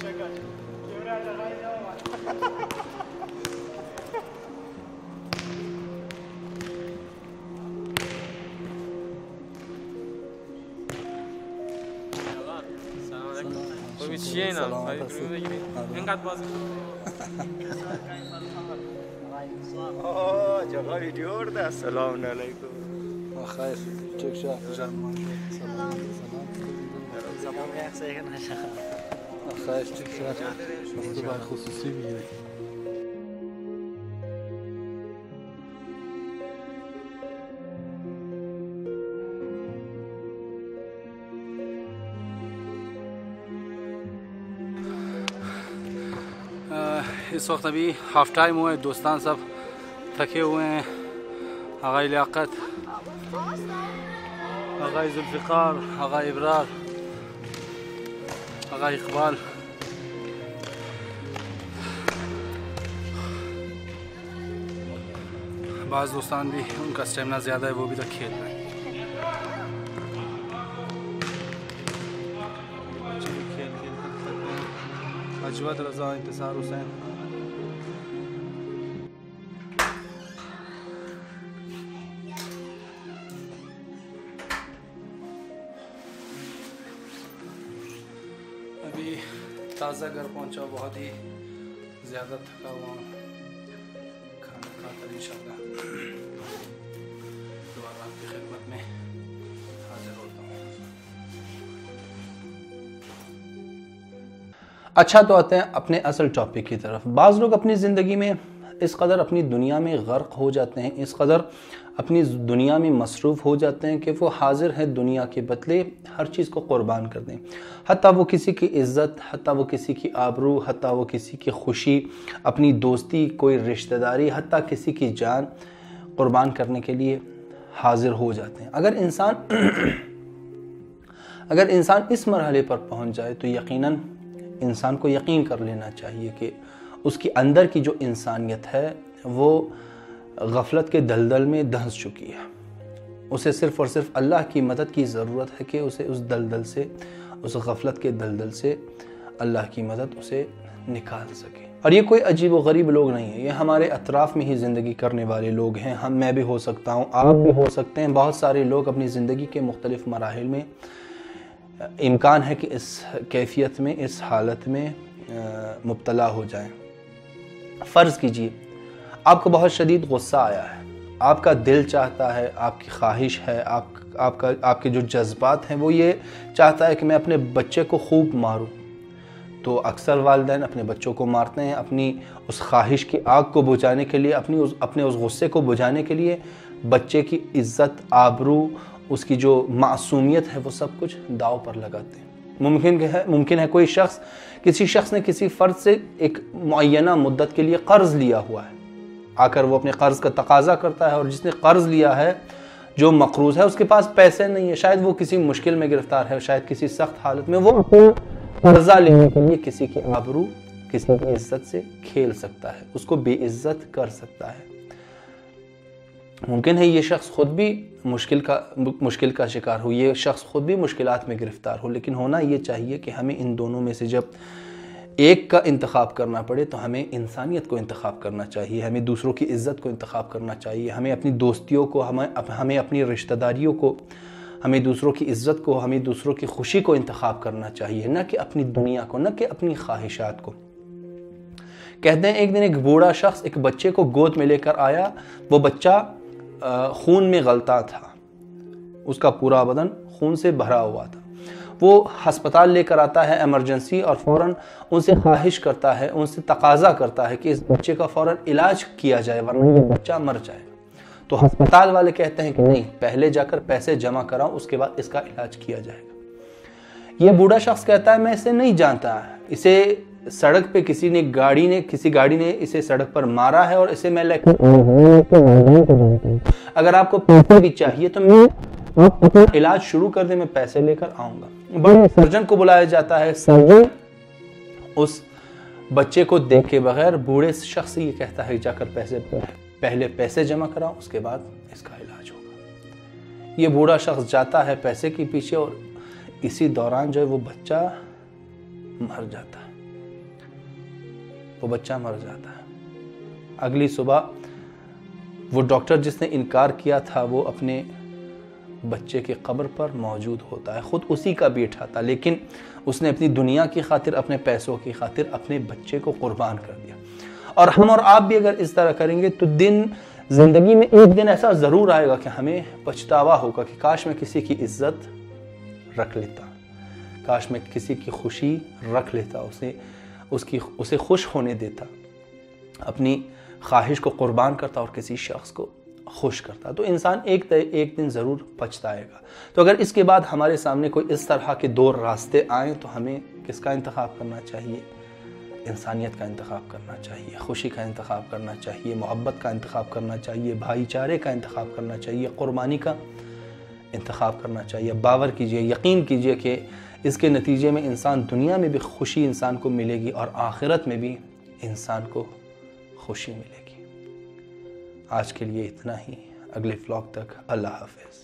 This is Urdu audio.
جگہ ویڈیو اردو السلام علیکم خیر ٹھیک شاہ سلام خیر ٹھیک شاہ مصطفی خصوصی بھی ہے. اس وقت ابھی ہاف ٹائم ہوا ہے، دوستان سب تھکے ہوئے ہیں، آغا لیاقت، آغا ذوالفقار، آغا ابرار، آغا اقبال، بعض دوستان بھی ان کا اسٹیمنا زیادہ ہے، وہ بھی تک کھیل رہے ہیں. اجود رضا، انتصار حسین. ابھی تازہ گھر پہنچا، بہت ہی زیادہ تھکا ہوا ہوں. کھانا کھا کر انشاءاللہ دوبارہ آپ کی خدمت میں حاضر ہوتا ہوں. اچھا، تو آتے ہیں اپنے اصل ٹاپک کی طرف. بعض لوگ اپنی زندگی میں اس قدر اپنی دنیا میں غرق ہو جاتے ہیں، اس قدر اپنی دنیا میں مصروف ہو جاتے ہیں کہ وہ حاضر ہیں دنیا کے بدلے ہر چیز کو قربان کر دیں. حتیٰ وہ کسی کی عزت، حتیٰ وہ کسی کی آبرو، حتیٰ وہ کسی کی خوشی، اپنی دوستی، کوئی رشتہ داری، حتیٰ کسی کی جان قربان کرنے کے لیے حاضر ہو جاتے ہیں. اگر انسان اس مرحلے پر پہنچ جائے تو یقیناً انسان کو یقین کر لینا چاہیے کہ اس کی اندر کی جو انسانیت ہے وہ غفلت کے دلدل میں دھنس چکی ہے. اسے صرف اور صرف اللہ کی مدد کی ضرورت ہے کہ اسے اس دلدل سے، اس غفلت کے دلدل سے اللہ کی مدد اسے نکال سکے. اور یہ کوئی عجیب و غریب لوگ نہیں ہیں، یہ ہمارے اطراف میں ہی زندگی کرنے والے لوگ ہیں. میں بھی ہو سکتا ہوں، آپ بھی ہو سکتے ہیں. بہت سارے لوگ اپنی زندگی کے مختلف مراحل میں امکان ہے کہ اس کیفیت میں، اس حالت میں مبتلا ہو جائیں. فرض کیجئے آپ کو بہت شدید غصہ آیا ہے، آپ کا دل چاہتا ہے، آپ کی خواہش ہے، آپ کے جو جذبات ہیں وہ یہ چاہتا ہے کہ میں اپنے بچے کو خوب ماروں. تو اکثر والدین اپنے بچوں کو مارتے ہیں اپنی اس خواہش کی آگ کو بجھانے کے لیے، اپنے اس غصے کو بجھانے کے لیے. بچے کی عزت، آبرو، اس کی جو معصومیت ہے وہ سب کچھ داؤ پر لگاتے ہیں. ممکن ہے کسی شخص نے کسی فرد سے ایک معینہ مدت کے لیے قرض لیا ہوا ہے، آ کر وہ اپنے قرض کا تقاضا کرتا ہے، اور جس نے قرض لیا ہے، جو مقروض ہے، اس کے پاس پیسے نہیں ہے، شاید وہ کسی مشکل میں گرفتار ہے، شاید کسی سخت حالت میں، وہ قرضہ لینے کے لیے کسی کی آبرو کسی کی عزت سے کھیل سکتا ہے، اس کو بے عزت کر سکتا ہے۔ ممکن ہے یہ شخص خود بھی مشکل کا شکار ہو، یہ شخص خود بھی مشکلات میں گرفتار ہو، لیکن ہونا یہ چاہیے کہ ہمیں ان دونوں میں سے جب ایک کا انتخاب کرنا پڑے تو ہمیں انسانیت کو انتخاب کرنا چاہیے، ہمیں دوسروں کی عزت کو انتخاب کرنا چاہیے، ہمیں اپنی دوستیوں کو، ہمیں اپنی رشتہ داریوں کو، ہمیں دوسروں کی عزت کو، ہمیں دوسروں کی خوشی کو انتخاب کرنا چاہیے، نہ کہ اپنی دنیا کو، نہ کہ اپنی خواہشات کو۔ کہتے ہیں ایک دن ایک بوڑھا شخص ایک بچے کو گود میں لے کر آیا، وہ بچہ خون میں غلطا تھا، اس کا پورا بدن خون سے بھرا ہوا تھا۔ وہ ہسپتال لے کر آتا ہے ایمرجنسی، اور فوراً ان سے خواہش کرتا ہے، ان سے تقاضا کرتا ہے کہ اس بچے کا فوراً علاج کیا جائے ورنہ یہ بچہ مر جائے۔ تو ہسپتال والے کہتے ہیں کہ نہیں، پہلے جا کر پیسے جمع کراؤ، اس کے بعد اس کا علاج کیا جائے گا۔ یہ بوڑھا شخص کہتا ہے میں اسے نہیں جانتا، اسے سڑک پہ کسی گاڑی نے اسے سڑک پر مارا ہے، اور اسے میں لے کر اگر آپ کو پیسے بھی چاہیے تو میں آپ اپنا علاج شروع کر دیں، میں پیسے لے کر آؤں گا۔ بڑے سرجن کو بلایا جاتا ہے، سرجن اس بچے کو دیکھ کے بغیر بوڑھے شخص یہ کہتا ہے جا کر پہلے پیسے جمع کراؤ، اس کے بعد اس کا علاج ہوگا۔ یہ بوڑھا شخص جاتا ہے پیسے کے پیچھے، اور اسی دوران جو ہے وہ بچہ مر جاتا ہے، اگلی صبح وہ ڈاکٹر جس نے انکار کیا تھا وہ اپنے بچے کے قبر پر موجود ہوتا ہے، خود اسی کا بیٹا تھا، لیکن اس نے اپنی دنیا کی خاطر، اپنے پیسوں کی خاطر اپنے بچے کو قربان کر دیا۔ اور ہم اور آپ بھی اگر اس طرح کریں گے تو زندگی میں ایک دن ایسا ضرور آئے گا کہ ہمیں پچھتاوا ہوگا کہ کاش میں کسی کی عزت رکھ لیتا، کاش میں کسی کی خوشی رکھ لیتا، اسے خوش ہونے دیتا، اپنی خواہش کو قربان کرتا اور کسی شخص کو خوش کرتا۔ تو انسان ایک دن ضرور پچھتائے گا۔ تو اگر اس کے بعد ہمارے سامنے کوئی اس طرح کے دو راستے آئیں تو ہمیں کس کا انتخاب کرنا چاہیے؟ انسانیت کا انتخاب کرنا چاہیے، خوشی کا انتخاب کرنا چاہیے، محبت کا انتخاب کرنا چاہیے، بھائی چارے کا انتخاب کرنا چاہیے، قربانی کا انتخاب کرنا چاہیے۔ باور کیجئے، یقین کیجئے کہ اس کے نتیجے میں دنیا میں بھی خوشی انسان کو ملے گی، اور آخرت میں بھی انسان کو خوشی ملے گی۔ آج کے لیے اتنا ہی، اگلے ولاگ تک اللہ حافظ۔